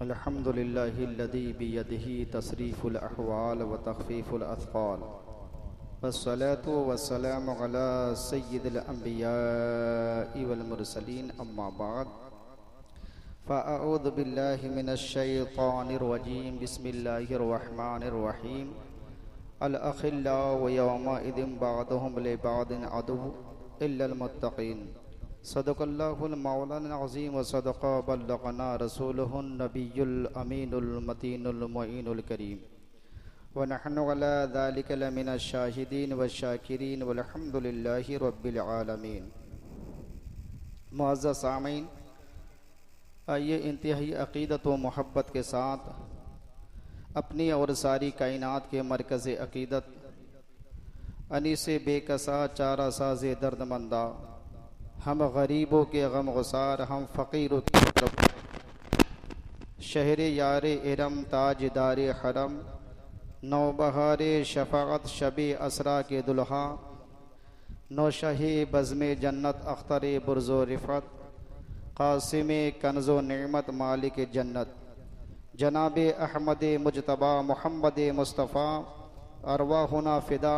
अल्हम्दुलिल्लाहिल्लज़ी बियदिही तसरीफ़ुल अहवाल व तख़फ़ीफ़ुल अथक़ाल वस्सलातु वस्सलामु अला सय्यिदिल अंबियाइ वल मुरसलीन अम्मा बाद फ़अऊज़ु बिल्लाहि मिनश शैतानिर रजीम बिस्मिल्लाहिर रहमानिर रहीम अल अखिल्लाउ यौमइज़िन बअदुहुम लिबअदिन अदुव्वुन इल्लल मुत्तक़ीन सदक़ल्लाहुल मौलाना अज़ीम व सदक़ा बल्लग़ना रसूलुहुन नबियुल अमीनुल मतीनुल मुईनुल करीम व नहनु अला ज़ालिका लमिनश शाहिदीन व शाकिरीन वल्हम्दुलिल्लाहि रब्बिल आलमीन। मुअज़्ज़ज़ सामीन, आइए इंतहाई अक़ीदत व मोहब्बत के साथ अपनी और सारी कायनात के मरकज़ अक़ीदत अनीसे बेकसा चारा साज़े दर्दमंदा, हम गरीबों के गम गुसार, हम फ़कीरों की शहर यार इरम ताजदार हरम, नौबहार शफ़ाअत शबे असरा के दुल्हा, नौशहे बज़्मे जन्नत अख्तर बुर्ज़ो रिफ़त, क़ासिम कन्ज़ो नेमत मालिक जन्नत, जनाब अहमद मुजतबा मोहम्मद मुस्तफ़ा अरवाहुना फ़िदा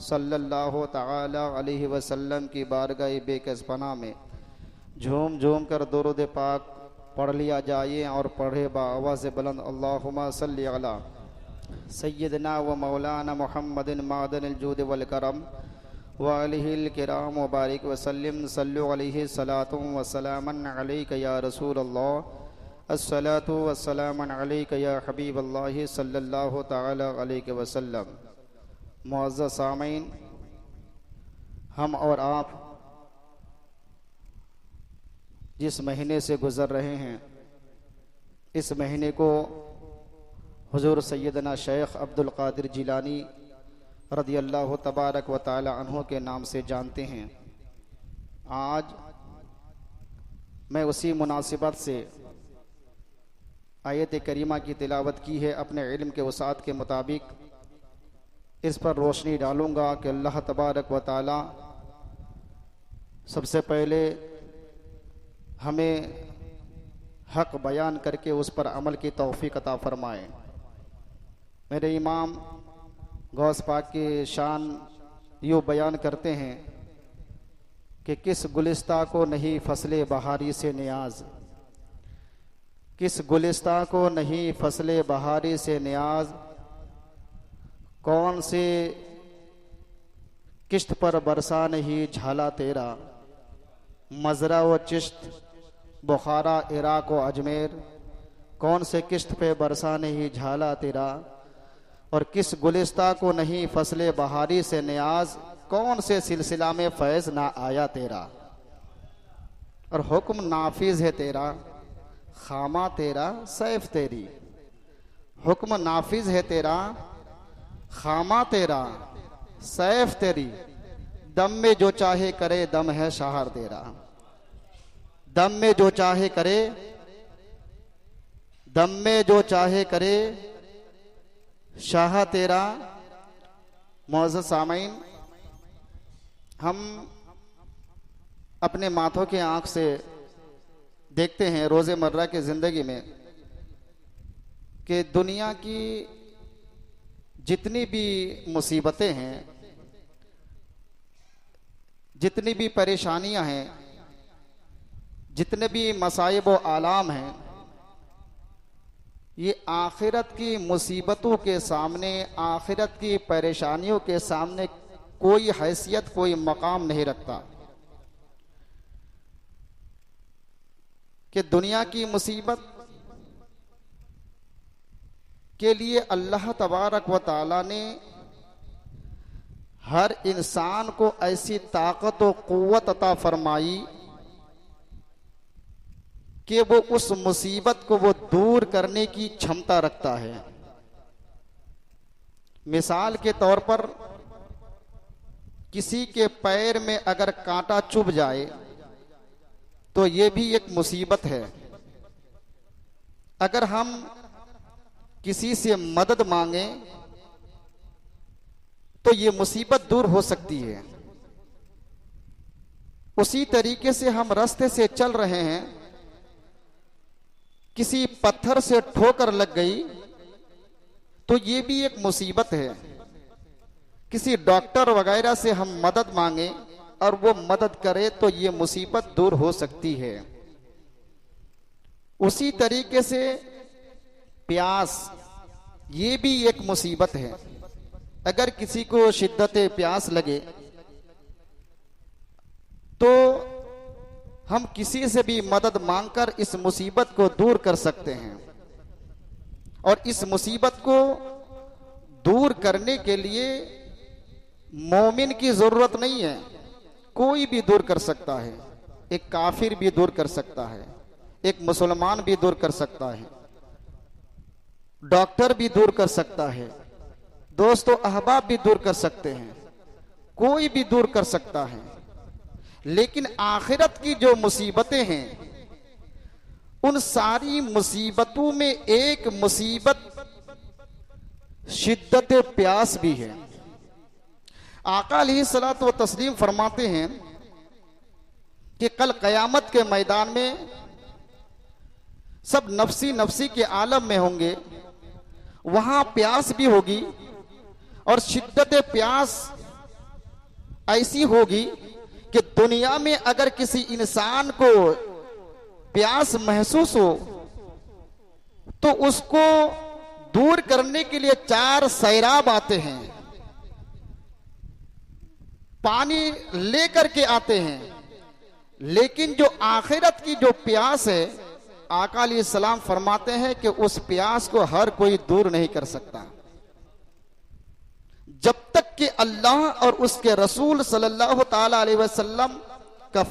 सल्लल्लाहु तआला अलैहि वसल्लम की बारगाह बेकस पनाह में झूम झूम कर दुरूद पाक पढ़ लिया जाए और पढ़े बाआवाज़ बुलंद अल्लाहुम्मा सल्लि अला सय्यदना व मौलाना मुहम्मदिन मादनिल जूद वल करम व आलिहिल किराम व बारिक वसल्लिम सल्लु अलैहि सलातु व सलामन अलैका या रसूल अल्लाह, अस्सलातु वस्सलामु अलैका या हबीब अल्लाह सल्लल्लाहु तआला अलैहि वसल्लम। मुअज़्ज़ज़ सामीन, हम और आप जिस महीने से गुज़र रहे हैं, इस महीने को हुज़ूर सैयदना शेख अब्दुल क़ादिर जिलानी रज़ियल्लाहु तबारक व तआला अन्हु के नाम से जानते हैं। आज मैं उसी मुनासिबत से आयत करीमा की तिलावत की है, अपने इल्म के वसाअत के मुताबिक इस पर रोशनी डालूँगा कि अल्लाह तबारक व तआला सबसे पहले हमें हक़ बयान करके उस पर अमल की तौफ़ीक़ अता फ़रमाए। मेरे इमाम गौस पाक की शान यूँ बयान करते हैं कि किस गुलिस्ता को नहीं फ़सले बहारी से नियाज़, किस गुलिस्ता को नहीं फ़सले बहारी से नियाज़, कौन से किश्त पर बरसा नहीं झाला तेरा, मज़रा व चिश्त बुखारा इराक़ व अजमेर, कौन से किश्त पे बरसा नहीं झाला तेरा, और किस गुलिस्ता को नहीं फसले बहारी से नियाज, कौन से सिलसिला में फैज़ ना आया तेरा, और हुक्म नाफिज है तेरा, खामा तेरा सैफ तेरी, हुक्म नाफिज है तेरा, खामा तेरा सैफ तेरी, दम में जो चाहे करे दम है शहर तेरा, दम में जो चाहे करे, दम में जो चाहे करे शाह तेरा। मुअज़्ज़ज़ सामीन, हम अपने माथों की आंख से देखते हैं रोज़मर्रा की ज़िंदगी में कि दुनिया की जितनी भी मुसीबतें हैं, जितनी भी परेशानियां हैं, जितने भी मसाइब व आलाम हैं, ये आखिरत की मुसीबतों के सामने, आखिरत की परेशानियों के सामने कोई हैसियत, कोई मकाम नहीं रखता। कि दुनिया की मुसीबत के लिए अल्लाह तबारक व तआला ने हर इंसान को ऐसी ताकत व क़ुव्वत अता फरमाई कि वो उस मुसीबत को वो दूर करने की क्षमता रखता है। मिसाल के तौर पर किसी के पैर में अगर कांटा चुभ जाए तो ये भी एक मुसीबत है। अगर हम किसी से मदद मांगे तो ये मुसीबत दूर हो सकती है। उसी तरीके से हम रास्ते से चल रहे हैं, किसी पत्थर से ठोकर लग गई तो ये भी एक मुसीबत है। किसी डॉक्टर वगैरह से हम मदद मांगे और वो मदद करे तो ये मुसीबत दूर हो सकती है। उसी तरीके से प्यास ये भी एक मुसीबत है। अगर किसी को शिद्दत प्यास लगे तो हम किसी से भी मदद मांगकर इस मुसीबत को दूर कर सकते हैं। और इस मुसीबत को दूर करने के लिए मोमिन की जरूरत नहीं है, कोई भी दूर कर सकता है। एक काफिर भी दूर कर सकता है, एक मुसलमान भी दूर कर सकता है, डॉक्टर भी दूर कर सकता है, दोस्तों अहबाब भी दूर कर सकते हैं, कोई भी दूर कर सकता है। लेकिन आखिरत की जो मुसीबतें हैं उन सारी मुसीबतों में एक मुसीबत शिद्दत प्यास भी है। आका अलैहिस्सलात व तस्लीम फरमाते हैं कि कल क़यामत के मैदान में सब नफ्सी नफ्सी के आलम में होंगे, वहां प्यास भी होगी और शिद्दत प्यास ऐसी होगी कि दुनिया में अगर किसी इंसान को प्यास महसूस हो तो उसको दूर करने के लिए 4 सैराब आते हैं, पानी लेकर के आते हैं। लेकिन जो आखिरत की जो प्यास है, आका अलैहिस्सलाम फरमाते हैं कि उस प्यास को हर कोई दूर नहीं कर सकता जब तक कि अल्लाह और उसके रसूल सल्लल्लाहु ताला अलैहि वसल्लम का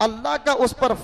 अल्लाह का उस पर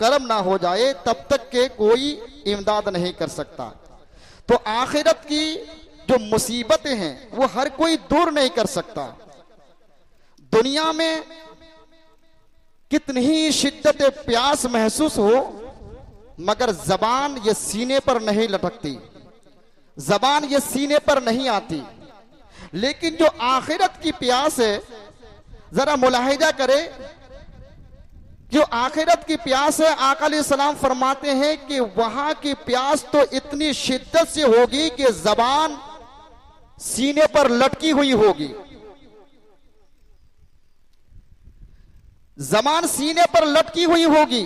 करम ना हो जाए, तब तक के कोई इमदाद नहीं कर सकता। तो आखिरत की जो मुसीबतें हैं वो हर कोई दूर नहीं कर सकता। दुनिया में कितनी ही शिद्दत प्यास महसूस हो मगर जबान ये सीने पर नहीं लटकती, जबान ये सीने पर नहीं आती। लेकिन जो आखिरत की प्यास है, जरा मुलाहिजा करे, जो आखिरत की प्यास है, आका अलैहिस्सलाम फरमाते हैं कि वहां की प्यास तो इतनी शिद्दत से होगी कि जबान सीने पर लटकी हुई होगी, जबान सीने पर लटकी हुई होगी,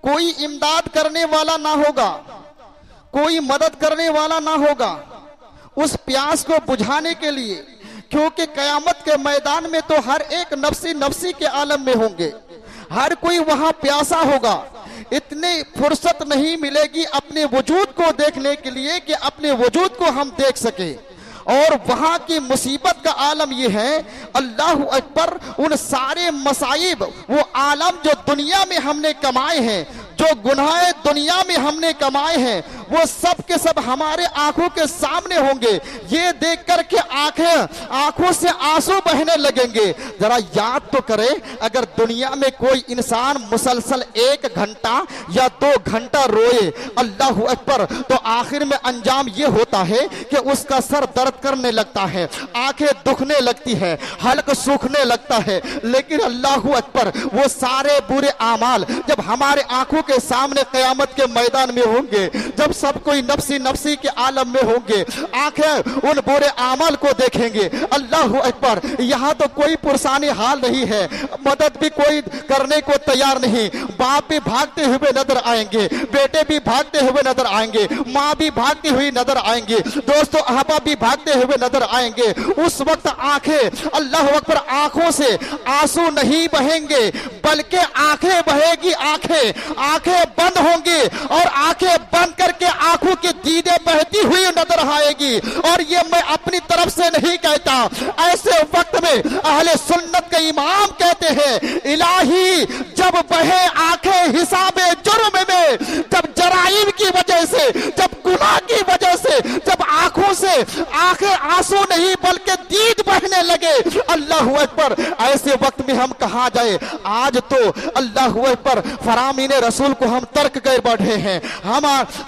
कोई इमदाद करने वाला ना होगा, कोई मदद करने वाला ना होगा उस प्यास को बुझाने के लिए। क्योंकि कयामत के मैदान में तो हर एक नफ्सी नफ्सी के आलम में होंगे, हर कोई वहां प्यासा होगा। इतनी फुर्सत नहीं मिलेगी अपने वजूद को देखने के लिए कि अपने वजूद को हम देख सके। और वहां की मुसीबत का आलम यह है, अल्लाहु अकबर, उन सारे मसाइब वो आलम जो दुनिया में हमने कमाए हैं, जो गुनाह दुनिया में हमने कमाए हैं, वो सब के सब हमारे आंखों के सामने होंगे। ये देख करके आंखों से आंसू बहने लगेंगे। जरा याद तो करें, अगर दुनिया में कोई इंसान मुसलसल 1 घंटा या 2 घंटा रोए, अल्लाहु अकबर, तो आखिर में अंजाम ये होता है कि उसका सर दर्द करने लगता है, आंखें दुखने लगती है, हल्क सूखने लगता है। लेकिन अल्लाहु अकबर, वो सारे बुरे आमाल जब हमारे आंखों के सामने कयामत के मैदान में होंगे, जब सब कोई नफ्सी नफ्सी के आलम में होंगे, आंखें उन बुरे आमल को देखेंगे। अल्लाहु अकबर, यहाँ तो कोई पुरसानी हाल नहीं है, मदद भी कोई करने को तैयार नहीं। बाप भी भागते हुए नजर आएंगे, बेटे भी भागते हुए नजर आएंगे, माँ भी भागती हुई नजर आएंगे, दोस्तों अहबाब भी भागते हुए नजर आएंगे। उस वक्त आंखें, अल्लाहु अकबर, आंखों से आंसू नहीं बहेंगे बल्कि आंखें बहेगी, आंखें बंद होंगी और आंखें बंद करके आंखों की दीदे बहती हुई नजर आएगी। और ये मैं अपनी तरफ से नहीं कहता, ऐसे वक्त में अहले सुन्नत के इमाम कहते हैं, इलाही जब बहे आंखें हिसाबे जुर्म में, जब जराइम की वजह से, जब गुनाह की वजह से, जब आंखों आंखों से आंखें आंसू नहीं बल्कि दीद बहने लगे। अल्लाह अकबर, ऐसे वक्त में हम कहाँ जाए? आज तो अल्लाह अकबर फरामीन रसूल को हम तर्क कर बैठे हैं।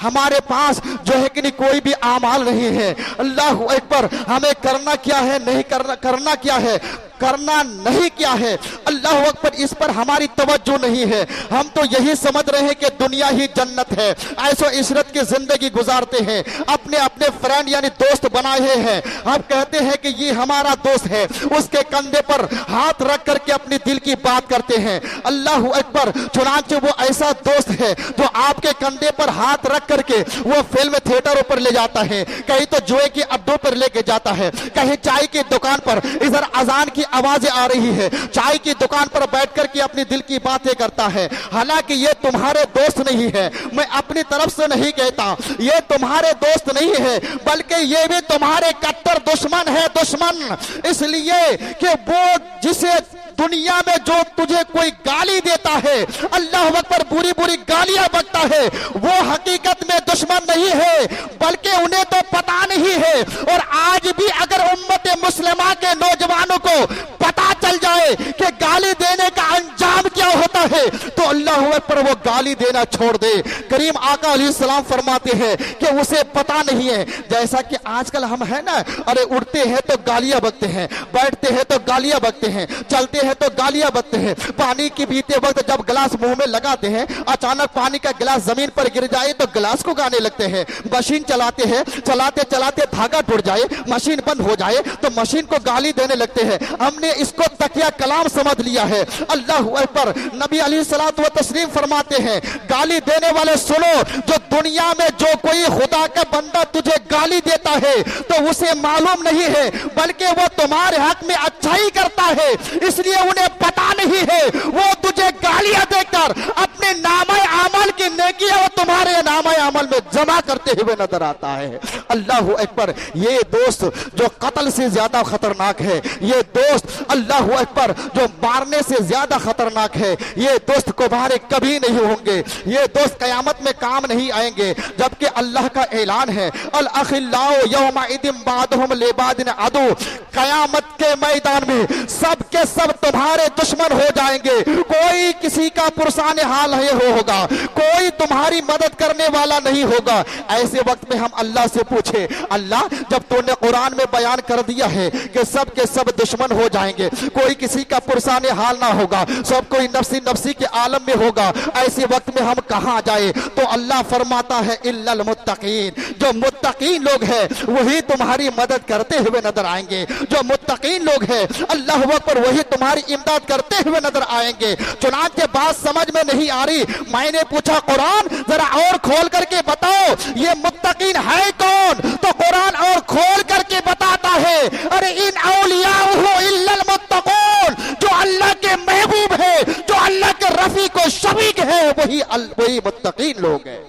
हमारे पास जो है कि नहीं कोई भी आमाल नहीं है। अल्लाह अकबर, हमें करना क्या है, नहीं करना क्या है, करना नहीं क्या है, अल्लाह अकबर, इस पर हमारी तवज्जो नहीं है। हम तो यही समझ रहे हैं कि दुनिया ही जन्नत है, ऐसो इशरत की जिंदगी गुजारते हैं, अपने अपने फ्रेंड यानी दोस्त बनाए हैं। हम कहते हैं कि ये हमारा दोस्त है, उसके कंधे पर हाथ रख करके अपनी दिल की बात करते हैं। अल्लाह अकबर, चुनांचे वो ऐसा दोस्त है जो आपके कंधे पर हाथ रख करके वो फिल्म थिएटरों पर ले जाता है, कहीं तो जुए के अड्डों पर लेके जाता है, कहीं चाय की दुकान पर इधर अजान की आवाजें आ रही है, चाय की दुकान पर बैठ करके अपनी दिल की बातें करता है। हालांकि ये तुम्हारे दोस्त नहीं है, मैं अपनी तरफ से नहीं कहता ये तुम्हारे दोस्त नहीं है, बल्कि ये भी तुम्हारे कट्टर दुश्मन है, दुश्मन। इसलिए कि वो जिसे दुनिया में जो तुझे कोई गाली देता है, अल्लाह अकबर, बुरी बुरी गालियां बकता है, वो हकीकत में दुश्मन नहीं है, बल्कि उन्हें तो पता नहीं है। और आज भी अगर उम्मत मुस्लिमा के नौजवानों को पता चल जाए कि गाली देने का अंजाम क्या होता है, तो अल्लाह अकबर वो गाली देना छोड़ दे। करीम आका अलैहिस्सलाम फरमाते हैं कि उसे पता नहीं है। जैसा कि आजकल हम है ना, अरे उठते हैं तो गालियां बकते हैं, बैठते हैं तो गालियां बकते हैं, चलते हैं तो गालियां बकते हैं, पानी की पीते वक्त जब गिलास मुंह में लगाते हैं, अचानक पानी का गिलास जमीन पर गिर जाए तो गिलास को गाने लगते हैं। मशीन चलाते हैं, चलाते चलाते धागा टूट जाए, मशीन बंद हो जाए तो मशीन को गाली देने लगते हैं। हमने इसको तकिया कलाम समझ लिया है। अल्लाह अकबर, नबी अलैहिस्सलातु व तस्लीम फरमाते हैं, गाली देने वाले सुनो, जो दुनिया में जो कोई खुदा का बंदा तुझे गाली देता है तो उसे मालूम नहीं है, बल्कि वो तुम्हारे हक में अच्छाई करता है, इसलिए उन्हें पता नहीं है। वो तुझे गालियां देकर अपने नामे अमल की नेकियां वो तुम्हारे नामे अमल में जमा करते हुए नजर आता है। अल्लाह अकबर, ये दोस्त जो कत्ल से ज्यादा खतरनाक है, ये दोस्त अल्लाह अकबर जो मारने से ज्यादा खतरनाक है, ये दोस्त कुबारे कभी नहीं होंगे, ये दोस्त कयामत में काम नहीं आएंगे। जबकि अल्लाह का ऐलान है, अल अखिल्लाउ यौमइदिन बादहुम लिबादिन अदु, कयामत के मैदान में सब के सब तुम्हारे दुश्मन हो जाएंगे, कोई किसी का पुरसाने हाल नहीं होगा, कोई तुम्हारी मदद करने वाला नहीं होगा। ऐसे वक्त में हम अल्लाह से पूछे, अल्लाह जब तूने कुरान में बयान कर दिया है कि सब के सब दुश्मन हो जाएंगे, कोई किसी का पुरसाने हाल ना होगा, सब कोई नफ्सी नफ्सी के आलम में होगा, ऐसे वक्त में हम कहां जाए? तो अल्लाह फरमाता है, इल्लल मुत्तकीन, जो मुत्तकीन लोग हैं वही तुम्हारी मदद करते हुए नजर आएंगे। जो मुत्तकीन लोग हैं अल्लाह अकबर वही तुम्हारी इमदाद करते हुए नजर आएंगे। चुनांचे बात समझ में नहीं आ रही, मैंने पूछा कुरान जरा और खोल करके बताओ ये मुत्तकीन है कौन? तो कुरान और खोल करके बताता है, अरे इन औलियाहु इल्लल मुत्तकून, जो अल्लाह के महबूब है, जो अल्लाह के रफीक व शफीक है, वही मुत्तकीन लोग हैं,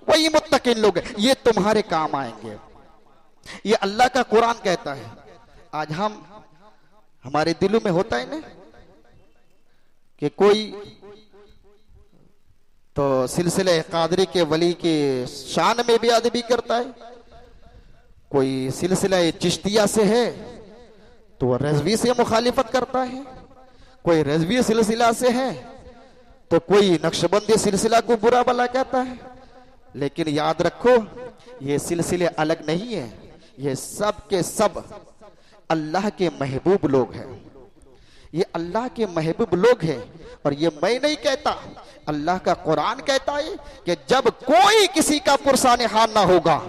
वही मुत्तकीन लोग हैं, ये तुम्हारे काम आएंगे। ये अल्लाह का कुरान कहता है। आज हमारे दिलों में होता है ना कि कोई तो सिलसिले कादरी के वली के शान में भी अदबी करता है, कोई सिलसिला चिश्तिया से है तो रज़वी से मुखालिफत करता है, कोई रज़वी सिलसिला से है तो कोई नक्शबंदी सिलसिला को बुरा भला कहता है। लेकिन याद रखो, ये सिलसिले अलग नहीं है, ये सब के सब अल्लाह के महबूब लोग हैं, ये अल्लाह के महबूब लोग हैं। और ये मैं नहीं कहता, अल्लाह का कुरान कहता है कि जब कोई किसी का पुरसाने हाल ना होगा,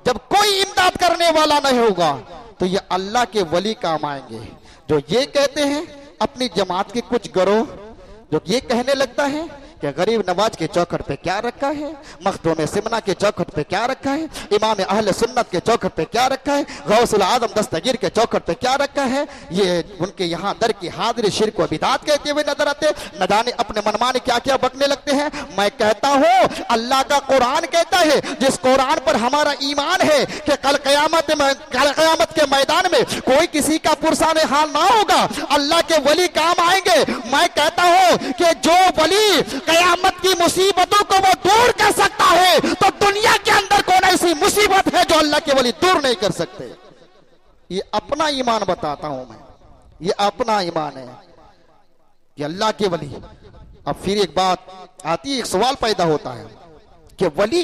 जब कोई इमदाद करने वाला नहीं होगा, तो ये अल्लाह के वली काम आएंगे। जो ये कहते हैं अपनी जमात के कुछ गिरोह जो ये कहने लगता है कि गरीब नवाज के चौखट पे क्या रखा है, मखदूम सिमना के चौखट पे क्या रखा है, इमाम अहले सुन्नत के चौखट पे क्या रखा है, गौसुल आजम दस्तगीर के चौखट पे क्या रखा है, ये उनके यहाँ दर की हाजिरी शिरक व बिदात कहते हुए नजर आते, न जाने अपने मनमाने क्या क्या बकने लगते हैं। मैं कहता हूँ अल्लाह का कुरान कहता है, जिस कुरान पर हमारा ईमान है कि कल कयामत के मैदान में कोई किसी का पुरसाने हाल ना होगा, अल्लाह के वली काम आएंगे। मैं कहता हूँ कि जो वली कयामत की मुसीबतों को वो दूर कर सकता है, तो दुनिया के अंदर कौन ऐसी मुसीबत है जो अल्लाह के वली दूर नहीं कर सकते। ये अपना ईमान बताता हूं मैं, ये अपना ईमान है कि अल्लाह के वली। अब फिर एक बात आती है, एक सवाल पैदा होता है कि वली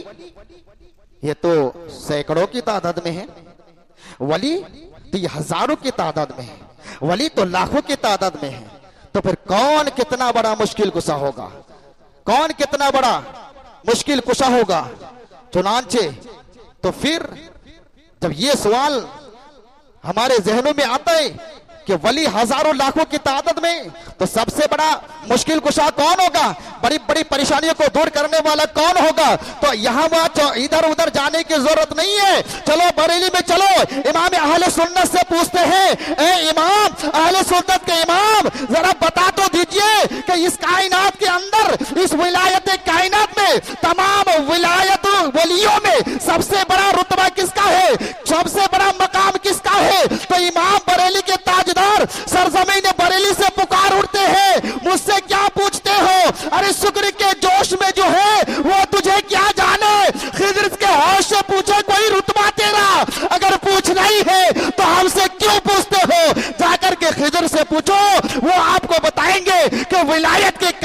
ये तो सैकड़ों की तादाद में है, वली तो ये हजारों की तादाद में है, वली तो लाखों की तादाद में है, तो फिर कौन कितना बड़ा मुश्किल कुशा होगा, कौन कितना बड़ा मुश्किल कुशा होगा। चुनांचे तो फिर जब ये सवाल हमारे जहनों में आता है कि वली हजारों लाखों की तादाद में, तो सबसे बड़ा मुश्किल कुशा कौन होगा, बड़ी बड़ी परेशानियों को दूर करने वाला कौन होगा। तो यहाँ वहां इधर उधर जाने की जरूरत नहीं है, चलो बरेली में चलो, इमाम अहले सुन्नत से पूछते हैं, ए इमाम अहले सुन्नत के इमाम, जरा बता तो दीजिए कि इस कायनात के अंदर, इस विलायत कायनात में, तमाम विलायत वलियों में सबसे बड़ा रुतबा किसका है, सबसे बड़ा मकाम किसका है। तो इमाम बरेली के ताजदार सरजमीन बरेली से पुकार उठते हैं, मुझसे क्या पूछते हो, अरे शुक्र के जोश में जो है वो तुझे क्या जाने, खिदर के होश से पूछे कोई रुतबा तेरा, अगर पूछना ही है तो हमसे क्यों पूछते हो, जाकर के खिदर से पूछो, वो आपको बताएंगे कि विलायत के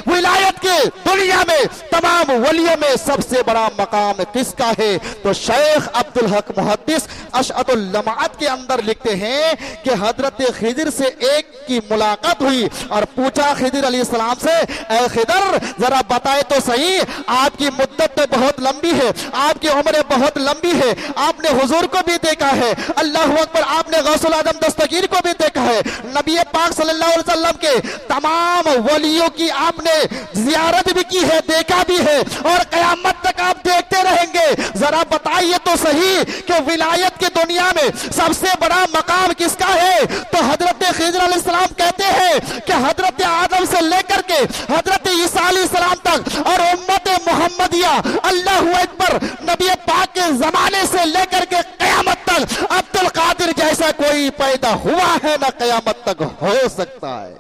विलायत के दुनिया में तमाम वलियों में सबसे बड़ा मकाम किसका है। तो शेख अब्दुल हक मुहद्दिस अशअतुल लमात के अंदर लिखते हैं कि हजरत खिदर से एक की मुलाकात हुई और पूछा खिदर अलैहिस्सलाम से, ए खिदर जरा बताए तो सही, आपकी मुद्दत तो बहुत लंबी है, आपकी उम्र बहुत लंबी है, आपने हुजूर को भी देखा है, अल्लाह अकबर, आपने गौसुल आजम दस्तगीर को भी देखा है, नबी पाक सल्लल्लाहु अलैहि वसल्लम के तमाम वलियों की आपने जियारत भी की है, देखा भी है, और कयामत तक आप देखते रहेंगे, जरा बताइए तो सही कि विलायत की दुनिया में सबसे बड़ा मकाम किसका है। तो हजरत खिदर अलैहिस्सलाम कहते हैं कि हजरत आदम से लेकर के हजरत ईसा अलैहिस्सलाम तक और उम्मत मुहम्मदिया, अल्लाहु अकबर, नबी पाक के जमाने से लेकर के कयामत तक अब्दुल कादिर जैसा कोई पैदा हुआ है ना कयामत तक हो सकता है,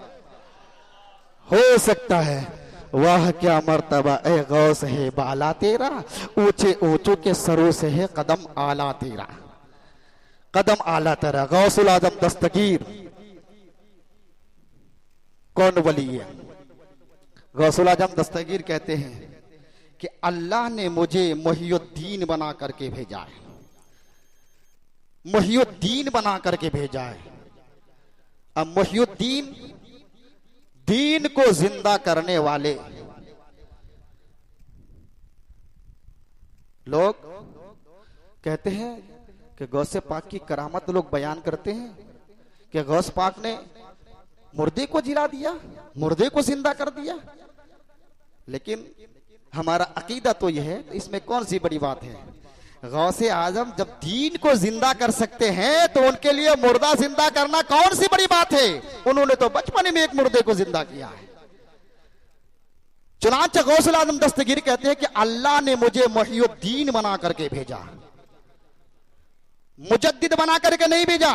हो सकता है। वह क्या मर्तबा ए गौस है बाला तेरा, ऊंचे ऊंचों के सरों से है कदम आला तेरा, कदम आला तेरा। गौसुल आजम दस्तगीर कौन वली है? गौसुल आजम दस्तगीर कहते हैं कि अल्लाह ने मुझे मुहियुद्दीन बना करके भेजा है, मुहियुद्दीन बना करके भेजा है। अब मुहियुद्दीन दीन को जिंदा करने वाले लोग कहते हैं कि गौसे पाक की करामत लोग बयान करते हैं कि गौस पाक ने मुर्दे को जिला दिया, मुर्दे को जिंदा कर दिया, लेकिन हमारा अकीदा तो यह है, इसमें कौन सी बड़ी बात है। गौसे आजम जब दीन को जिंदा कर सकते हैं तो उनके लिए मुर्दा जिंदा करना कौन सी बड़ी बात है। उन्होंने तो बचपन में एक मुर्दे को जिंदा किया है। चुनांचे गौसुल आजम दस्तगीर कहते हैं कि अल्लाह ने मुझे मुहियुद्दीन बना करके भेजा, मुजद्दिद बना करके नहीं भेजा।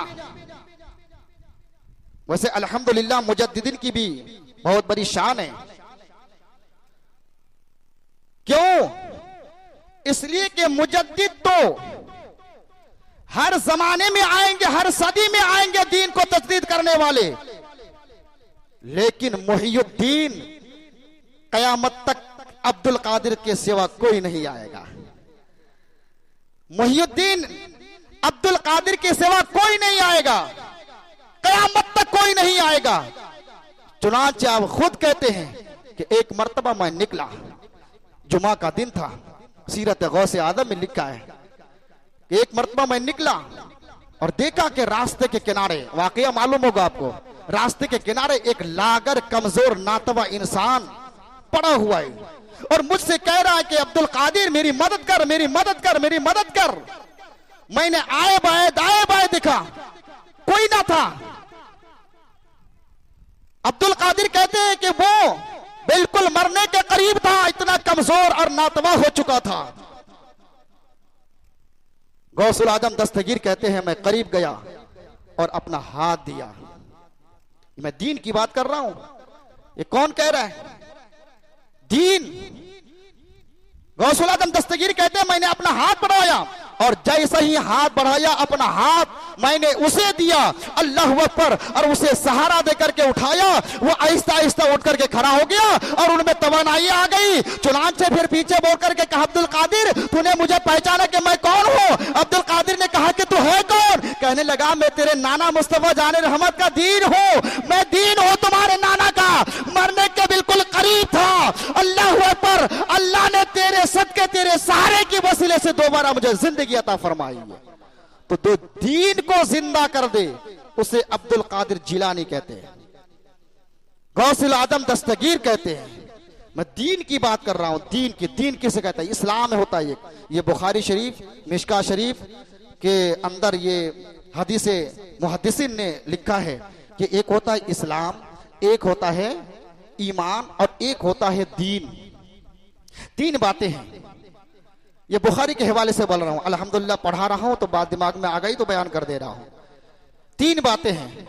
वैसे अल्हम्दुलिल्लाह मुजद्दिदीन की भी बहुत बड़ी शान है। क्यों? इसलिए कि मुजद्दिद तो हर जमाने में आएंगे, हर सदी में आएंगे दीन को तजदीद करने वाले, लेकिन मुहियुद्दीन कयामत तक अब्दुल कादिर के सिवा कोई नहीं आएगा। मुहियुद्दीन अब्दुल कादिर के सिवा कोई नहीं आएगा, कयामत तक कोई नहीं आएगा। चुनांचे आप खुद कहते हैं कि एक मर्तबा मैं निकला, जुमा का दिन था, सीरत गौसे आदम में लिखा है कि एक मर्तबा मैं निकला और देखा कि रास्ते के किनारे, वाकया मालूम होगा आपको, रास्ते के किनारे एक लागर कमजोर नातवा इंसान पड़ा हुआ है और मुझसे कह रहा है कि अब्दुल कादिर मेरी मदद कर, मेरी मदद कर, मेरी मदद कर। मैंने आए बाए दाए बाए देखा, कोई ना था। अब्दुल कादिर कहते हैं कि वो बिल्कुल मरने के करीब था, इतना कमजोर और नातवा हो चुका था। गौसुल आजम दस्तगीर कहते हैं मैं करीब गया और अपना हाथ दिया। मैं दीन की बात कर रहा हूं, ये कौन कह रहा है? दीन। गौसुल आजम दस्तगीर कहते हैं मैंने अपना हाथ बढ़ाया और जैसे ही हाथ बढ़ाया अपना हाथ मैंने उसे दिया, अल्लाह अकबर, और उसे सहारा देकर के उठाया। वो आहिस्ता आहिस्ता उठ करके खड़ा हो गया और उनमें तवानाई आ गई। चुनांचे फिर पीछे बोल करके कहा, अब्दुल कादिर तूने मुझे पहचाना कि मैं कौन हूँ? अब्दुल कादिर ने कहा कि तू है कौन? कहने लगा, मैं तेरे नाना मुस्तफा जाने रहमत का दीन हूँ, मैं दीन हूँ तुम्हारे नाना का। मरने के बिल्कुल करीब था। अल्लाह अकबर, अल्लाह ने तेरे सदके तेरे सहारे की वसीले से दोबारा मुझे जिंदगी अता फरमाई है। तो जो दीन को जिंदा कर दे उसे अब्दुल कादिर जिलानी कहते हैं, गौसुल आजम दस्तगीर कहते हैं। मैं दीन की बात कर रहा हूं। दीन की, दीन किसे कहता है? इस्लाम में होता है। ये बुखारी शरीफ, मिशका शरीफ के अंदर ये हदीस मुहद्दिसिन ने लिखा है कि एक होता है इस्लाम, एक होता है ईमान और एक होता है दीन। तीन बातें हैं। ये बुखारी के हवाले से बोल रहा हूं, अल्हम्दुलिल्लाह पढ़ा रहा हूं तो बात दिमाग में आ गई तो बयान कर दे रहा हूं। तीन बातें हैं।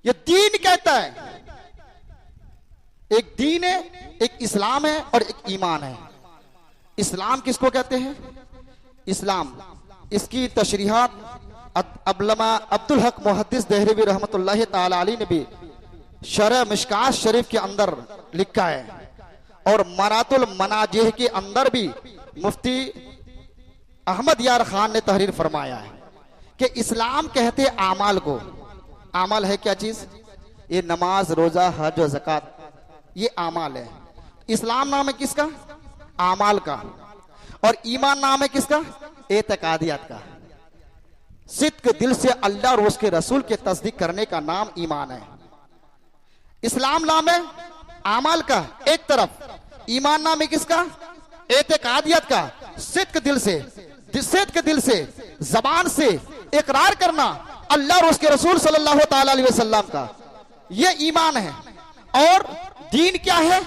ये दीन कहता है, एक दीन है, एक इस्लाम है और एक ईमान है। इस्लाम किसको कहते हैं? इस्लाम, इसकी तशरीहात अल्लामा अब्दुल हक मुहद्दिस देहलवी रहमतुल्लाह ताला अलैह ने भी शरह मिशकात शरीफ के अंदर लिखा है और मरातुल मनाजिह के अंदर भी मुफ्ती अहमद यार खान ने तहरीर फरमाया है कि इस्लाम कहते आमाल को। आमाल है क्या चीज? ये नमाज, रोजा, हज और ज़कात, ये आमाल है। इस्लाम नाम है किसका? आमाल का। और ईमान नाम है किसका? एतकादियत का। सिद्क दिल से अल्लाह और उसके रसूल के तस्दीक करने का नाम ईमान है। इस्लाम नाम है आमाल का एक तरफ, ईमान नाम है किसका? एतकादियत का। सिद्क दिल से जबान से इकरार करना अल्लाह और उसके रसूल सल्लल्लाहु ताला अलैहि वसल्लम का, ये ईमान है। और दीन क्या है?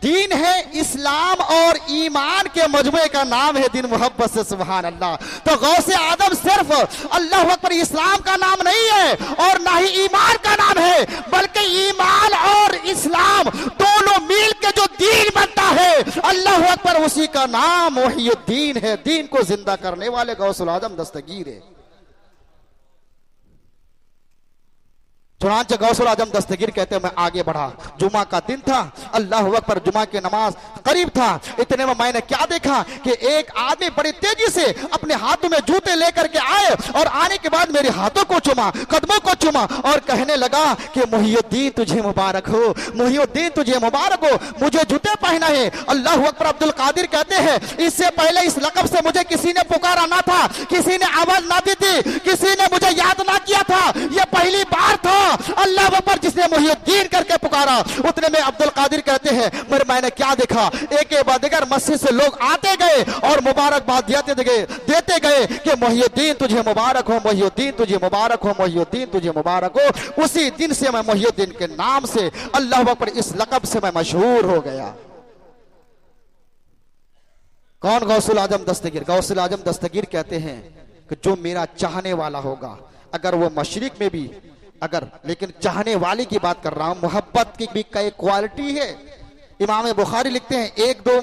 दीन है इस्लाम और ईमान के मजमुए का नाम है दीन। मोहब्बत से सुभान अल्लाह। तो गौसे आदम सिर्फ अल्लाह अकबर इस्लाम का नाम नहीं है और ना ही ईमान का नाम है, बल्कि ईमान और इस्लाम दोनों मिल के जो दीन बनता है, अल्लाह अकबर, उसी का नाम मुहीउद्दीन है। दीन को जिंदा करने वाले गौसुल आजम दस्तगीर है। चुनांचे गौसुल आजम दस्तगीर कहते हैं, मैं आगे बढ़ा। जुमा का दिन था, अल्लाह अकबर, जुमा की नमाज करीब था। इतने में मैंने क्या देखा कि एक आदमी बड़ी तेजी से अपने हाथों में जूते लेकर के आए और आने के बाद मेरे हाथों को चुमा, कदमों को चुमा और कहने लगा कि मुहीउद्दीन तुझे मुबारक हो, मुहीउद्दीन तुझे मुबारक हो, मुझे जूते पहना है। अल्लाह अकबर। अब्दुल कादिर कहते हैं, इससे पहले इस लक़ब से मुझे किसी ने पुकारा ना था, किसी ने आवाज ना दी थी, किसी ने मुझे याद ना किया था। यह पहली बार था अल्लाह अकबर जिसने मुहीउद्दीन करके पुकारा। उतने में अब्दुल कादिर कहते हैं, मैंने क्या देखा, एक के बाद एक मस्जिद से लोग आते गए और मुबारकबाद देते गए कि मुहीउद्दीन तुझे मुबारक हो, मुहीउद्दीन तुझे मुबारक हो, मुहीउद्दीन तुझे मुबारक हो। उसी दिन से मैं मुहीउद्दीन के नाम से, अल्लाह अकबर, इस लक़ब से मैं मशहूर हो गया। कौन? गौसुल आजम दस्तगीर। गौसुल आजम दस्तगीर कहते हैं कि जो मेरा चाहने वाला होगा, अगर वो मशरिक में भी, अगर, लेकिन चाहने वाले की बात कर रहा हूं। मोहब्बत की भी कई क्वालिटी है। इमाम बुखारी लिखते हैं, एक दो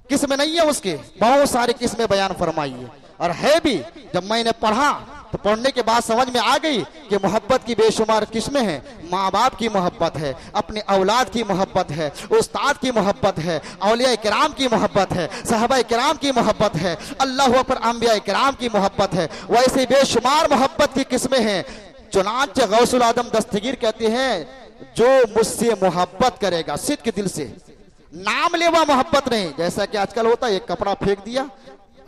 किस्में नहीं है उसके, बहुत सारी किस्में बयान फरमाई है और है भी। जब मैंने पढ़ा तो पढ़ने के बाद समझ में आ गई कि मोहब्बत की बेशुमार किस्में हैं। माँ बाप की मोहब्बत है, अपने औलाद की मोहब्बत है, उस्ताद की मोहब्बत है, औलिया किराम की मोहब्बत है, सहाबा किराम की मोहब्बत है, अल्लाह पर अंबिया किराम की मोहब्बत है। वैसे बेशुमार मोहब्बत की किस्में हैं। चुनांचे गौसुल आजम दस्तगीर कहते हैं, जो मुझसे मोहब्बत करेगा सिद्क दिल से, नाम लेवा मोहब्बत नहीं, जैसा कि आजकल होता है, एक कपड़ा फेंक दिया,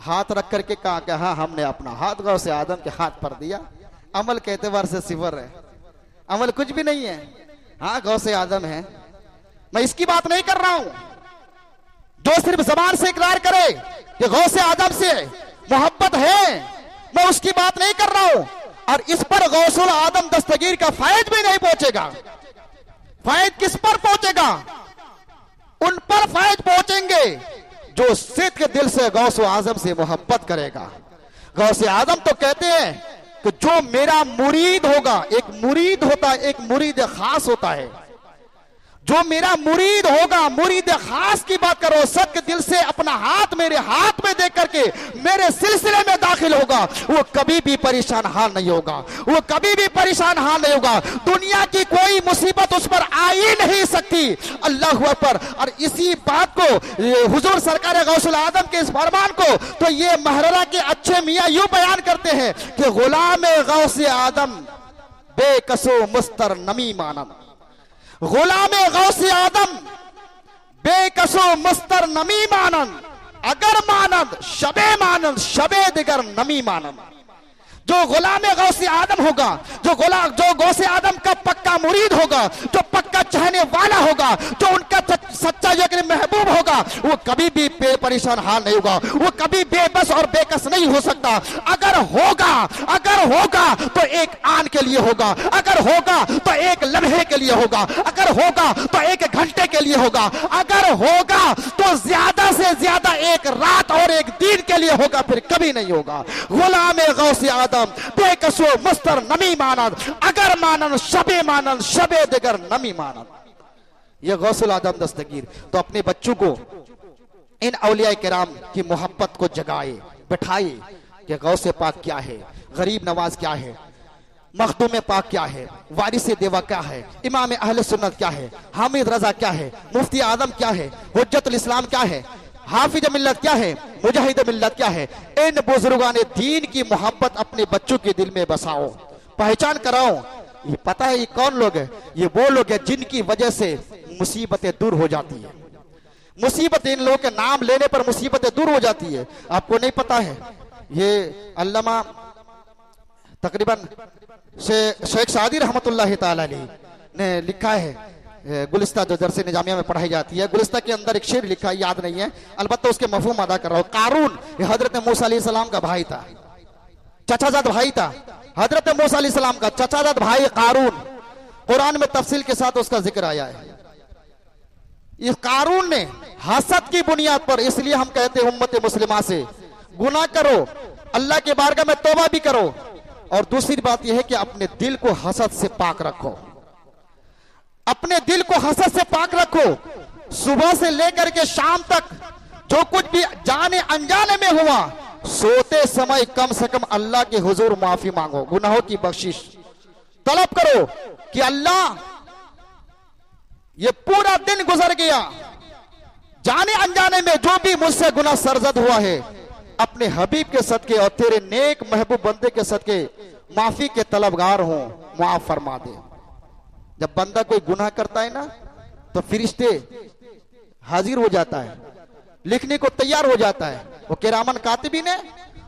हाथ रख करके कहा कि हाँ हमने अपना हाथ गौसे आदम के हाथ पर दिया। अमल के एतबार से सिफर है, अमल कुछ भी नहीं है। हाँ गौसे आदम है, मैं इसकी बात नहीं कर रहा हूं। जो सिर्फ जबान से इकरार करे कि गौसे आदम से मोहब्बत है, मैं उसकी बात नहीं कर रहा हूं। और इस पर गौसुल आदम दस्तगीर का फैज भी नहीं पहुंचेगा। फैज किस पर पहुंचेगा? उन पर फैज पहुंचेंगे जो सिद्क दिल से गौसुल आजम से मोहब्बत करेगा। गौसे आदम तो कहते हैं कि जो मेरा मुरीद होगा, एक मुरीद होता है, एक मुरीद खास होता है। जो मेरा मुरीद होगा, मुरीद खास की बात करो, सच्चे दिल से अपना हाथ मेरे हाथ में दे करके मेरे सिलसिले में दाखिल होगा, वो कभी भी परेशान हाल नहीं होगा, वो कभी भी परेशान हाल नहीं होगा। दुनिया की कोई मुसीबत उस पर आ ही नहीं सकती। अल्लाह अकबर। और इसी बात को हुजूर सरकार गौसुल आदम के इस फरमान को तो ये महररा के अच्छे मियां यूं बयान करते हैं कि गुलाम गौसे आदम बेकसो मुस्तर नमी मानम, गुलाम गौसे आदम बेकसो मुस्तर नमी मानन, अगर मानद शबे मानद शबे दिगर नमी मानद। जो गुलाम गौसे आदम होगा, जो गौसे आदम का पक्का मुरीद होगा, जो पक्का चाहने वाला होगा, जो उनका सच्चा यकीन महबूब होगा, वो कभी भी परेशान हाल नहीं होगा, वो कभी बेबस और बेकस नहीं हो सकता। अगर होगा तो एक आन के लिए होगा, अगर होगा तो एक लम्हे के लिए होगा, अगर होगा तो एक घंटे के लिए होगा, अगर होगा तो ज्यादा से ज्यादा एक रात और एक दिन के लिए होगा, फिर कभी नहीं होगा। गुलाम गौसे आदम बेकसो मुस्तर नमी मानद, अगर मानन शबे दिगर नमी मानद। ये गौसुल आदम दस्तगीर तो अपने बच्चों को इन औलिया किराम की मोहब्बत को जगाए, बैठाए कि गौसे पाक क्या है, गरीब नवाज क्या है, मखदूम पाक क्या है, वारिस देवा क्या है, इमाम अहले सुन्नत क्या है, हामिद रजा क्या है, मुफ्ती आदम क्या है, हुज्जतुल इस्लाम क्या है, हाफिज मिल्लत क्या है, मुजाहिद मिल्लत क्या है। इन बुजुर्गान दीन की मोहब्बत अपने बच्चों के दिल में बसाओ, पहचान कराओ। ये पता है ये कौन लोग है? ये वो लोग हैं जिनकी वजह से मुसीबतें दूर हो जाती है। मुसीबत इन लोगों के नाम लेने पर मुसीबतें दूर हो जाती है। आपको नहीं पता है? ये अल्लामा तकरीबन शेख सादी रहमतुल्लाह ताला अलैह ने लिखा है, गुलिस्ता जो दरसे निजामिया में पढ़ाई जाती है, गुलिस्ता के अंदर एक शेर लिखा है, याद नहीं है, अलबत्ता उसके मफहूम अदा कर रहा हूं। कारून ये हजरत मूसा अलैहिस्सलाम का भाई था, चचाजाद भाई था, हजरत मूसा अलैहिस्सलाम का चचाजाद भाई कारून। कुरान में तफसील के साथ उसका जिक्र आया है। इस कारून ने हसद की बुनियाद पर, इसलिए हम कहते हैं उम्मत मुस्लिमा से गुनाह करो, अल्लाह के बारगाह में तौबा भी करो, और दूसरी बात यह है कि अपने दिल को हसद से पाक रखो, अपने दिल को हसद से पाक रखो। सुबह से लेकर के शाम तक जो कुछ भी जाने अनजाने में हुआ, सोते समय कम से कम अल्लाह के हुजूर माफी मांगो, गुनाहों की बख्शिश तलब करो कि अल्लाह ये पूरा दिन गुजर गया, जाने अनजाने में जो भी मुझसे गुनाह सरजद हुआ है, अपने हबीब के सदके और तेरे नेक महबूब बंदे के सदके माफी के तलबगार हूं, माफ फरमा दे। जब बंदा कोई गुनाह करता है ना, तो फरिश्ते हाजिर हो जाता है, लिखने को तैयार हो जाता है। वो किरामन कातिबीन है,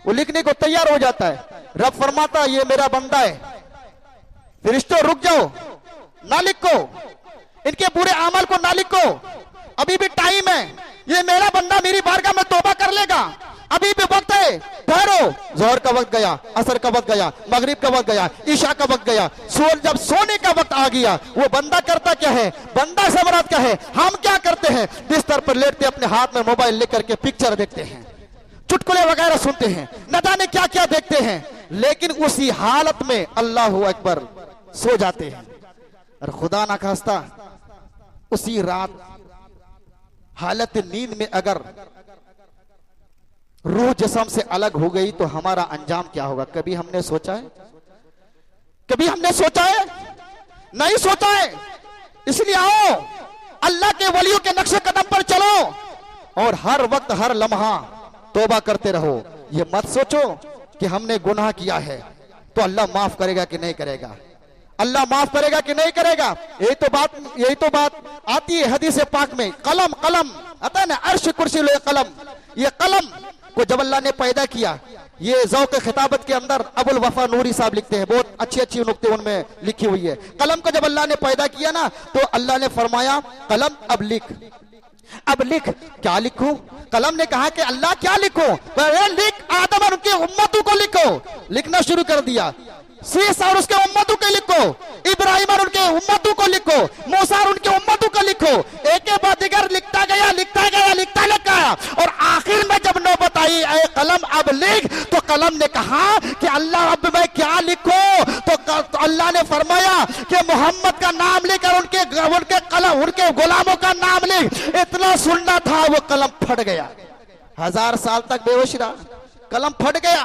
वो लिखने को तैयार हो जाता है। रब फरमाता ये मेरा बंदा है, फरिश्तों रुक जाओ, ना लिखो, इनके बुरे अमल को ना लिखो, अभी भी टाइम है, ये मेरा बंदा मेरी बारगाह में तौबा कर लेगा, अभी भी वक्त है, ठहरो। जोहर का वक्त गया, असर का वक्त गया, मगरिब का वक्त गया, ईशा का वक्त गया, जब सोने का वक्त आ गया, वो बंदा करता क्या है? बंदा से मुराद क्या है? हम क्या करते हैं? बिस्तर पर लेटते अपने हाथ में मोबाइल लेकर के पिक्चर देखते हैं, चुटकुले वगैरह सुनते हैं, न जाने क्या क्या देखते हैं, लेकिन उसी हालत में अल्लाहू अकबर सो जाते हैं। और खुदा ना खास्ता उसी रात हालत नींद में अगर रूह जिस्म से अलग हो गई तो हमारा अंजाम क्या होगा? कभी हमने सोचा है? कभी हमने सोचा है? नहीं सोचा है। इसलिए आओ अल्लाह के वलियों के नक्शे कदम पर चलो और हर वक्त हर लम्हा तौबा करते रहो। ये मत सोचो कि हमने गुनाह किया है तो अल्लाह माफ करेगा कि नहीं करेगा, अल्लाह माफ करेगा कि नहीं करेगा। यही तो बात आती है हदीस पाक में, कलम आता है ना, अर्श कुर्सी लो कलम। ये कलम को जब अल्लाह ने पैदा किया, ये ज़ौक़ खिताबत के अंदर अबुल वफा नूरी साहब लिखते हैं, बहुत अच्छी नुक्ते उनमें लिखी हुई है। कलम को जब अल्लाह ने पैदा किया ना, तो अल्लाह ने फरमाया कलम अब लिख। क्या लिखूं? कलम ने कहा कि अल्लाह क्या लिखो? लिख, आदम और उनके उम्मतों को लिखो। लिखना शुरू कर दिया। सीस और उसके उम्मतों को लिखो, इब्राहिम और उनके उम्मतों को लिखो, मूसा और उनके उम्मतों को लिखो। एक के बाद दिगर लिखता गया और आखिर में जब नौबत आई ऐ कलम अब लिख, तो कलम ने कहा कि अल्लाह अब मैं क्या लिखूं? तो अल्लाह ने फरमाया कि मोहम्मद का नाम लेकर उनके गुलामों का नाम लिख। इतना सुनना था, वो कलम फट गया। 1000 साल तक बेहोश रहा, कलम फट गया,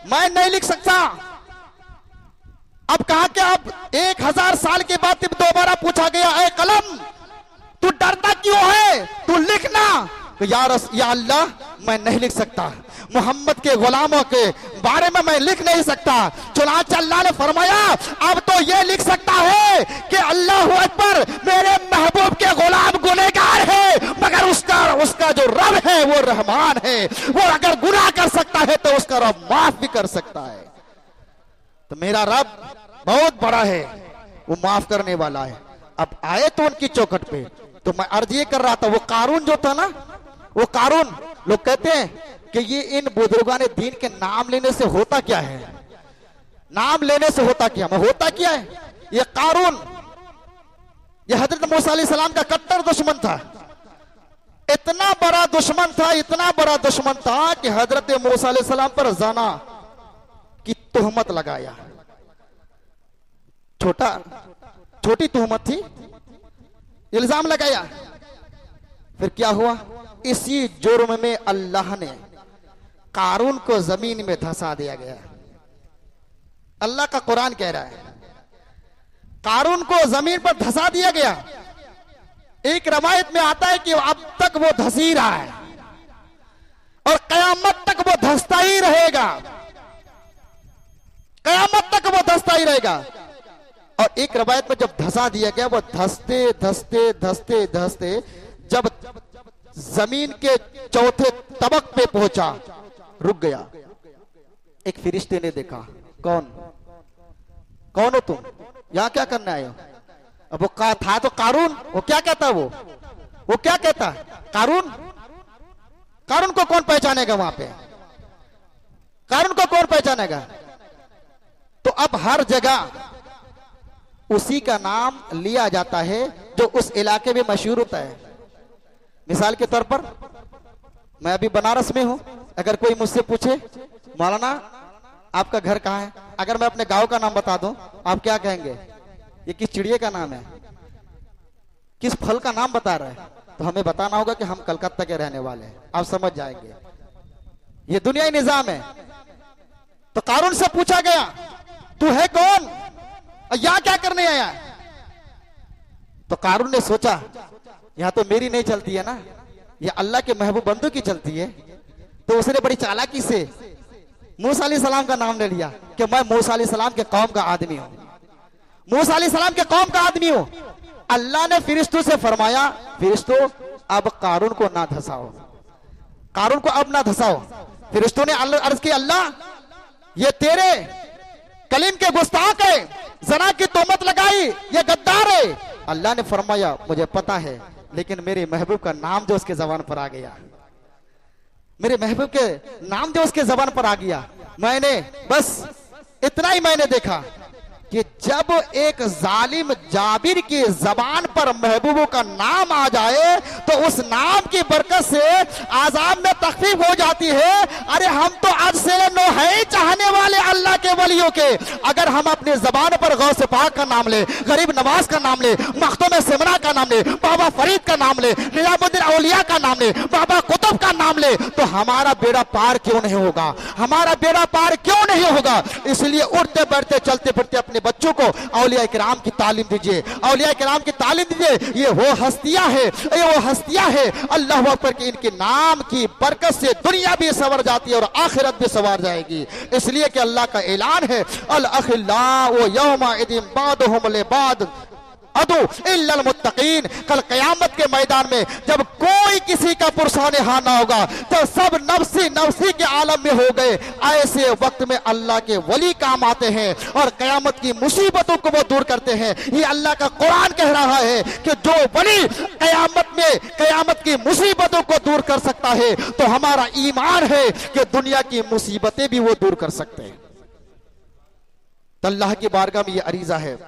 मैं नहीं लिख सकता। अब कहा कि अब 1000 साल के बाद दोबारा पूछा गया, ए कलम तू डरता क्यों है, तू लिखना। तो या अल्लाह मैं नहीं लिख सकता, मोहम्मद के गुलामों के बारे में मैं लिख नहीं सकता। चुनांचे अल्लाह ने फरमाया अब तो ये लिख सकता है कि अल्लाह अकबर, मेरे महबूब के गुलाम गुनहगार है, मगर उसका जो रब है वो रहमान है। वो अगर गुनाह कर सकता है तो उसका रब माफ भी कर सकता है। तो मेरा रब बहुत बड़ा है, वो माफ करने वाला है। अब आए तो उनकी चौखट पे, तो मैं अर्ज ये कर रहा था, वो कारून जो था ना, वो कारून, लोग कहते हैं कि ये इन बुजुर्गों ने दीन के नाम लेने से होता क्या है, नाम लेने से होता क्या, होता क्या है। ये कारून, ये हजरत मूसा अलैहिस्सलाम का कट्टर दुश्मन था। इतना बड़ा दुश्मन था, इतना बड़ा दुश्मन था कि हजरत मूसा अलैहिस्सलाम पर ज़ना की तोहमत लगाया। छोटी तोहमत थी, इल्जाम लगाया। फिर क्या हुआ, इसी जुर्म में अल्लाह ने कारून को जमीन में धंसा दिया गया। अल्लाह का कुरान कह रहा है कारून को जमीन पर धंसा दिया गया। एक रवायत में आता है कि अब तक वो धंसी रहा है और कयामत तक वो धंसता ही रहेगा, कयामत तक वो धंसता ही रहेगा। और एक रवायत में जब धंसा दिया गया, वो धंसते धंसते धंसते धंसते जब जमीन के चौथे तबक पे पहुंचा, रुक गया। एक फरिश्ते ने देखा, कौन हो तुम, यहां क्या करने आए हो। अब वो था तो कारून, वो क्या कहता, वो क्या कहता, कारून को कौन पहचानेगा वहां पे, कारून को कौन पहचानेगा। तो अब हर जगह उसी का नाम लिया जाता है जो उस इलाके में मशहूर होता है। मिसाल के तौर पर मैं अभी बनारस में हूं, अगर कोई मुझसे पूछे मौलाना आपका घर कहाँ है, अगर मैं अपने गांव का नाम बता दूं, आप क्या कहेंगे, ये किस चिड़िया का नाम है, किस फल का नाम बता रहा है, तो हमें बताना होगा कि हम कलकत्ता के रहने वाले हैं। आप समझ जाएंगे, ये दुनियाई निजाम है। तो कारून से पूछा गया, तू है कौन, यहां क्या करने आया। तो कारून ने सोचा यहां तो मेरी नहीं चलती है ना, ये अल्लाह के महबूब बंदों की चलती है। तो उसने बड़ी चालाकी से मूसा अलैहिस्सलाम का नाम ले लिया कि मैं मूसा अलैहिस्सलाम के कौम का आदमी हूं, मूसा अलैहिस्सलाम के कौम का आदमी हूं। अल्लाह ने फिरिश्तों से फरमाया, फिरिश्तों अब कारून को ना धसाओ, कारून को अब ना धसाओ। फिरिश्तों ने अर्ज की, अल्लाह ये तेरे कलीम के गुस्ताख है, ज़ना की तोहमत लगाई, ये गद्दार है। अल्लाह ने फरमाया, मुझे पता है, लेकिन मेरे महबूब का नाम जो उसके जबान पर आ गया, मेरे महबूब के नाम जो उसके जबान पर आ गया, मैंने बस इतना ही मैंने देखा कि जब एक जालिम जाबिर की जबान पर महबूबों का नाम आ जाए तो उस नाम की बरकत से आजाब में तखफीफ हो जाती है। अरे हम तो आज से नो है ही चाहने वाले अल्लाह के वलियों के। अगर हम अपनी जबान पर गौस पाक का नाम ले, गरीब नवाज का नाम ले, मखदूम सिमरा का नाम ले, बाबा फरीद का नाम ले, निजामुद्दीन औलिया का नाम ले, बाबा कुतुब का नाम ले, तो हमारा बेड़ा पार क्यों नहीं होगा, हमारा बेड़ा पार क्यों नहीं होगा। इसलिए उठते बैठते चलते फिरते अपने बच्चों को औलिया किराम की तालीम दीजिए, औलिया किराम की तालीम दीजिए। ये वो हस्तियां है, ये वो हस्तियां है अल्लाह अकबर की, इनके नाम की बरकत से दुनिया भी सवर जाती है और आखिरत भी सवार जाएगी। इसलिए कि अल्लाह का ऐलान है, अल अखिल्लाउ यौमा इदिन बादुहुम लिबाद अदु इल्लल मुत्तकीन। कल कयामत के मैदान में जब कोई किसी का पुरसानेहा ना होगा, तो सब नफ्सी नफ्सी के आलम में हो गए। ऐसे वक्त में अल्लाह के वली काम आते हैं और कयामत की मुसीबतों को वो दूर करते हैं। ये अल्लाह का कुरान कह रहा है कि जो वली कयामत में कयामत की मुसीबतों को दूर कर सकता है, तो हमारा ईमान है कि दुनिया की मुसीबतें भी वो दूर कर सकते हैं। तो अल्लाह की बारगाह में ये अरीजा है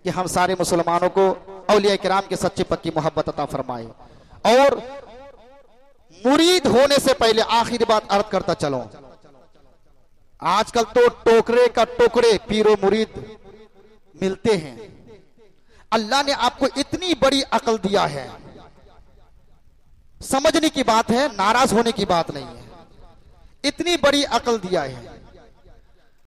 कि हम सारे मुसलमानों को औलिया किराम के सच्ची पक्की मोहब्बत अता फरमाए। और मुरीद होने से पहले आखिरी बात अर्ज करता चलो, आजकल तो टोकरे का टोकरे पीरो मुरीद मिलते हैं। अल्लाह ने आपको इतनी बड़ी अकल दिया है, समझने की बात है, नाराज होने की बात नहीं है। इतनी बड़ी अकल दिया है,